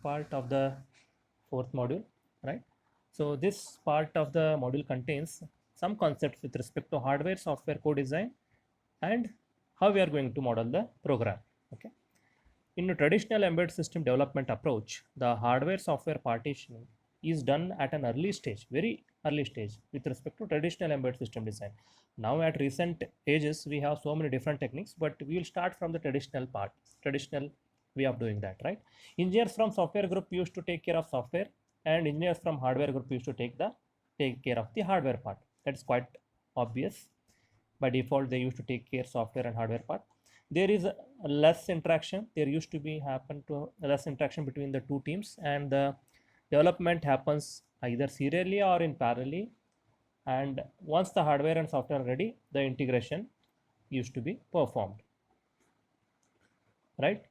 part of the fourth module, right? So this part of the module contains some concepts with respect to hardware software co-design and how we are going to model the program. Okay. In a traditional embedded system development approach, the hardware software partitioning is done at an early stage, very early stage with respect to traditional embedded system design. Now at recent ages, we have so many different techniques, but we will start from the traditional part, traditional way of doing that, right? Engineers from software group used to take care of software, and engineers from hardware group used to take care of the hardware part. That's quite obvious. By default, they used to take care software and hardware part. There is less interaction. There used to be happen to less interaction between the two teams, and the development happens either serially or in parallel. And once the hardware and software are ready, the integration used to be performed, right?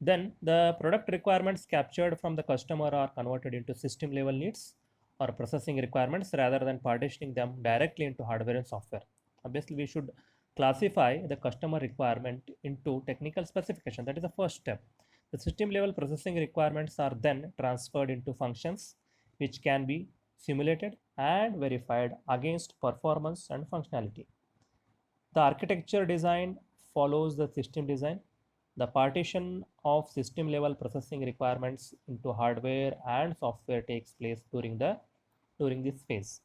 Then the product requirements captured from the customer are converted into system level needs or processing requirements rather than partitioning them directly into hardware and software. Obviously, we should classify the customer requirement into technical specification. That is the first step. The system level processing requirements are then transferred into functions which can be simulated and verified against performance and functionality. The architecture design follows the system design. The partition of system level processing requirements into hardware and software takes place during this phase.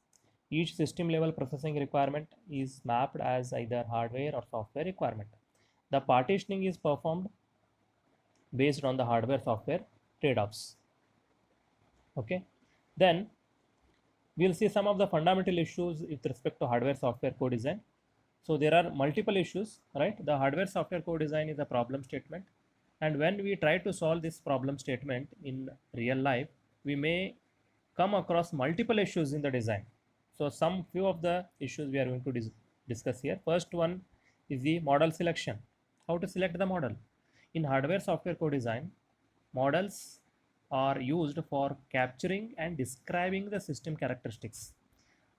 Each system level processing requirement is mapped as either hardware or software requirement. The partitioning is performed based on the hardware software trade-offs. Okay. Then we'll see some of the fundamental issues with respect to hardware software co-design. So there are multiple issues, right? The hardware software co-design is a problem statement, and when we try to solve this problem statement in real life, we may come across multiple issues in the design. So some few of the issues we are going to discuss here. First one is the model selection. How to select the model? In hardware software co-design, models are used for capturing and describing the system characteristics.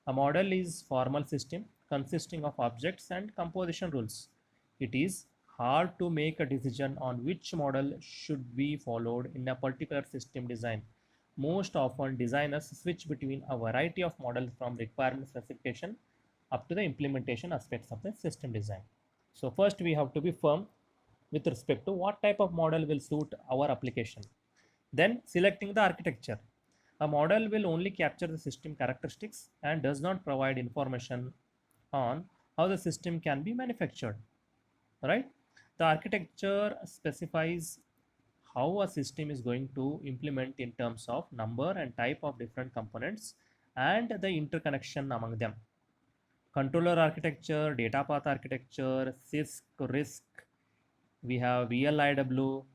A model is formal system consisting of objects and composition rules. It is hard to make a decision on which model should be followed in a particular system design. Most often, designers switch between a variety of models from requirement specification up to the implementation aspects of the system design. So first we have to be firm with respect to what type of model will suit our application. Then selecting the architecture. A model will only capture the system characteristics and does not provide information on how the system can be manufactured, right? The architecture specifies how a system is going to implement in terms of number and type of different components and the interconnection among them. Controller architecture, data path architecture, CISC, RISC, we have VLIW,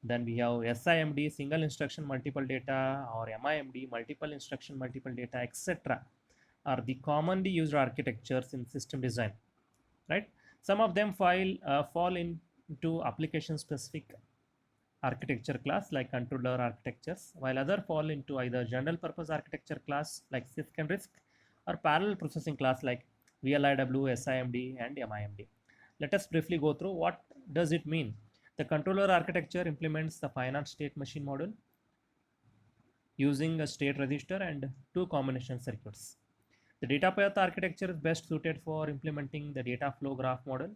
then we have SIMD, single instruction multiple data, or MIMD, multiple instruction multiple data, etc. are the commonly used architectures in system design, right? Some of them fall into application specific architecture class like controller architectures, while other fall into either general purpose architecture class like CISC and RISC or parallel processing class like VLIW, SIMD and MIMD. Let us briefly go through what does it mean. The controller architecture implements the finite state machine model using a state register and two combination circuits. The data path architecture is best suited for implementing the data flow graph model,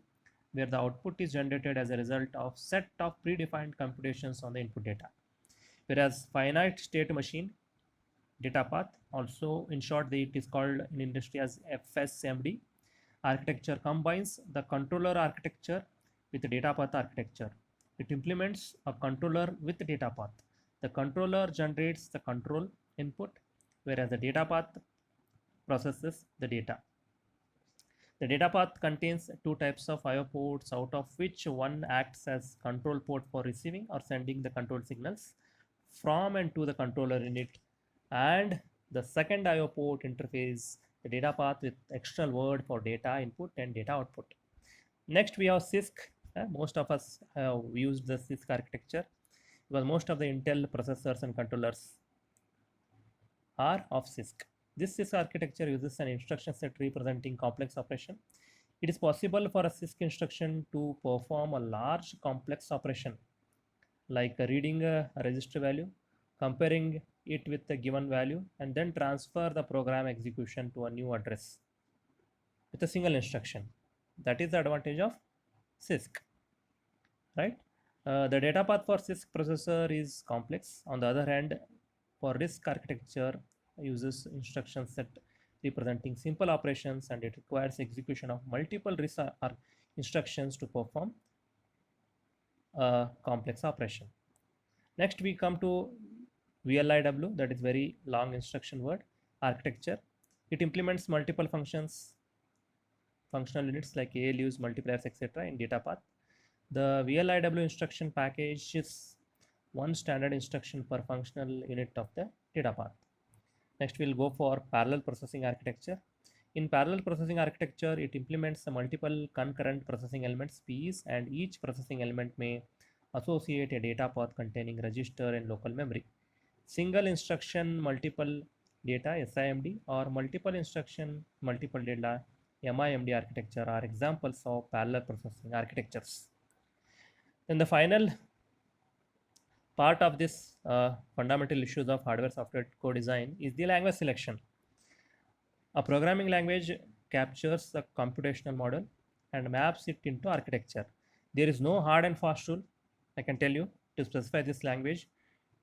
where the output is generated as a result of set of predefined computations on the input data. Whereas finite state machine data path, also in short it is called in industry as FSMD architecture, combines the controller architecture with the data path architecture. It implements a controller with the data path. The controller generates the control input, whereas the data path processes the data. The data path contains two types of I/O ports, out of which one acts as control port for receiving or sending the control signals from and to the controller unit, and the second I/O port interface the data path with external word for data input and data output. Next we have CISC. Most of us have used the CISC architecture because most of the Intel processors and controllers are of CISC. This CISC architecture uses an instruction set representing complex operation. It is possible for a CISC instruction to perform a large complex operation like reading a register value comparing it with the given value, and then transfer the program execution to a new address with a single instruction. That is the advantage of CISC, right? The data path for CISC processor is complex. On the other hand, for RISC architecture uses instruction set representing simple operations, and it requires execution of multiple RISC instructions to perform a complex operation. Next, we come to VLIW, that is very long instruction word architecture. It implements multiple functional units like ALUs, multipliers, etc. in data path. The VLIW instruction package is one standard instruction per functional unit of the data path. Next, we'll go for parallel processing architecture. In parallel processing architecture, it implements the multiple concurrent processing elements (PEs), and each processing element may associate a data path containing register and local memory. Single instruction multiple data SIMD or multiple instruction multiple data MIMD architecture are examples of parallel processing architectures. Then the final part of this fundamental issues of hardware software co-design is the language selection. A programming language captures the computational model and maps it into architecture. There is no hard and fast rule, I can tell you, to specify this language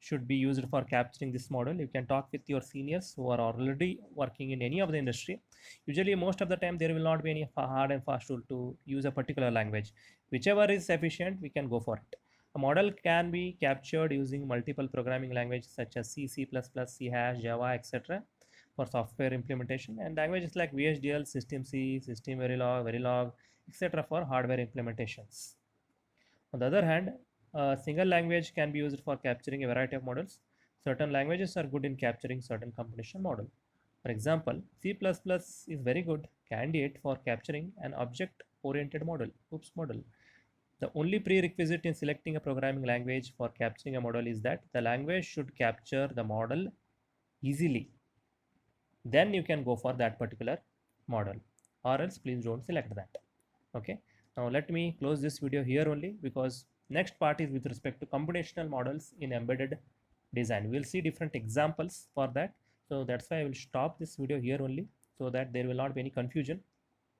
should be used for capturing this model. You can talk with your seniors who are already working in any of the industry. Usually, most of the time, there will not be any hard and fast rule to use a particular language. Whichever is efficient, we can go for it. A model can be captured using multiple programming languages such as C, C++, C#, Java, etc. for software implementation, and languages like VHDL, System-C, System Verilog, etc. for hardware implementations. On the other hand, a single language can be used for capturing a variety of models. Certain languages are good in capturing certain computational model. For example, C++ is very good candidate for capturing an object-oriented model, model. The only prerequisite in selecting a programming language for capturing a model is that the language should capture the model easily. Then you can go for that particular model, or else please don't select that. Okay. Now let me close this video here only, because next part is with respect to computational models in embedded design. We'll see different examples for that. So that's why I will stop this video here only, so that there will not be any confusion.